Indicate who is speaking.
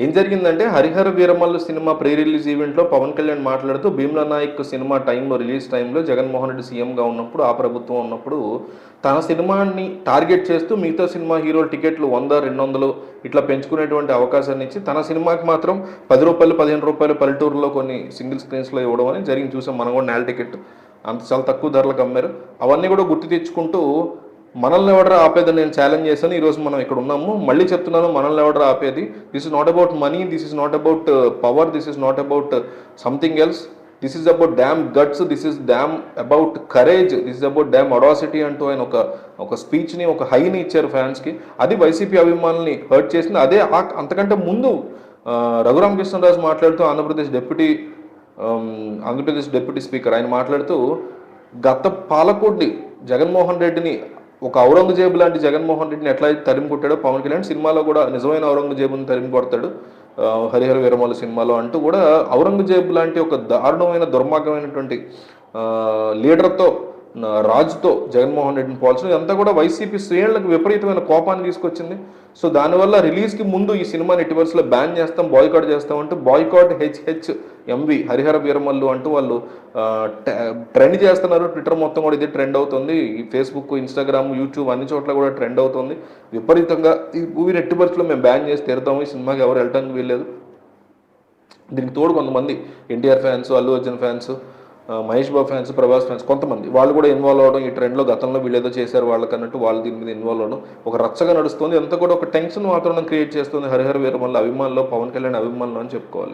Speaker 1: ఏం జరిగిందంటే 'Harihara Veeramallu' cinema pre release ఈవెంట్‌లో పవన్ కళ్యాణ్ మాట్లాడుతూ 'భీమ్లా నాయక్' సినిమా టైంలో రిలీజ్ టైంలో జగన్మోహన్ రెడ్డి సీఎంగా ఉన్నప్పుడు, ఆ ప్రభుత్వం ఉన్నప్పుడు తన సినిమాని టార్గెట్ చేస్తూ మిగతా సినిమా హీరోల టికెట్లు 100, 200 ఇట్లా పెంచుకునేటువంటి అవకాశాన్ని ఇచ్చి, తన సినిమాకి మాత్రం రూ. 10, రూ. 15 పల్లెటూరులో కొన్ని సింగిల్ స్క్రీన్స్‌లో ఇవ్వడం అని జరిగింది. చూసాం మనం కూడా నేల టికెట్ అంత చాలా తక్కువ ధరలకు అమ్మారు. అవన్నీ కూడా గుర్తు తెచ్చుకుంటూ మనల్ని ఎవడరా ఆపేదని నేను ఛాలెంజ్ చేశాను. ఈరోజు మనం ఇక్కడ ఉన్నాము. మళ్ళీ చెప్తున్నాను, మనల్ని ఎవడరా ఆపేది? This is not about money, this is not about power, this is not about something else. This is about dam guts, this is dam about courage, this is about dam audacity అంటూ ఆయన ఒక స్పీచ్ని, ఒక హైని ఇచ్చారు ఫ్యాన్స్కి. అది YCP అభిమానుల్ని hurt చేసింది. అదే అంతకంటే ముందు రఘురామకృష్ణరాజు మాట్లాడుతూ ఆంధ్రప్రదేశ్ డిప్యూటీ స్పీకర్ ఆయన మాట్లాడుతూ గత పాలకుడిని జగన్మోహన్ రెడ్డిని, ఒక ఔరంగజేబు లాంటి జగన్మోహన్ రెడ్డిని ఎట్లా తరిమి కొట్టాడో పవన్ కళ్యాణ్ సినిమాలో కూడా నిజమైన ఔరంగజేబుని తరిమి కొడతాడు 'హరిహర వీరమల్లు' సినిమాలో అంటూ కూడా ఔరంగజేబు లాంటి ఒక దారుణమైన దుర్మార్గమైనటువంటి లీడర్తో, రాజుతో జగన్మోహన్ రెడ్డిని పోల్చడం ఇదంతా కూడా వైసీపీ శ్రేణులకు విపరీతమైన కోపాన్ని తీసుకొచ్చింది. సో దానివల్ల రిలీజ్కి ముందు ఈ సినిమాని ఎట్టి పరిస్థితుల్లో బ్యాన్ చేస్తాం, బాయ్కాట్ చేస్తాం అంటూ బాయ్కాట్ HHMV 'హరిహర వీరమల్లు' అంటూ వాళ్ళు ట్రెండ్ చేస్తున్నారు. ట్విట్టర్ మొత్తం కూడా ఇది ట్రెండ్ అవుతుంది. ఈ ఫేస్బుక్, ఇన్స్టాగ్రామ్, యూట్యూబ్ అన్ని చోట్ల కూడా ట్రెండ్ అవుతుంది విపరీతంగా. ఈ మూవీని ఎట్టి పరిస్థితుల్లో మేము బ్యాన్ చేసి తీరుతాము, ఈ సినిమాకి ఎవరు వెళ్ళడానికి వీల్లేదు. దీనికి తోడు కొంతమంది NTR fans, Allu Arjun fans, Mahesh Babu fans, Prabhas fans కొంతమంది వాళ్ళు కూడా ఇన్వాల్వ్ అవ్వడం, ఈ ట్రెండ్లో గతంలో వీళ్ళు ఏదో చేశారు వాళ్ళకన్నట్టు వాళ్ళు దీని మీద ఇన్వాల్వ్ అవ్వడం ఒక రచ్చగా నడుస్తుంది. అంతా కూడా ఒక టెన్షన్ వాతావరణం క్రియేట్ చేస్తుంది 'హరిహర వీరమల్లు' అభిమానులు, పవన్ కళ్యాణ్ అభిమానులు అని చెప్పుకోవాలి.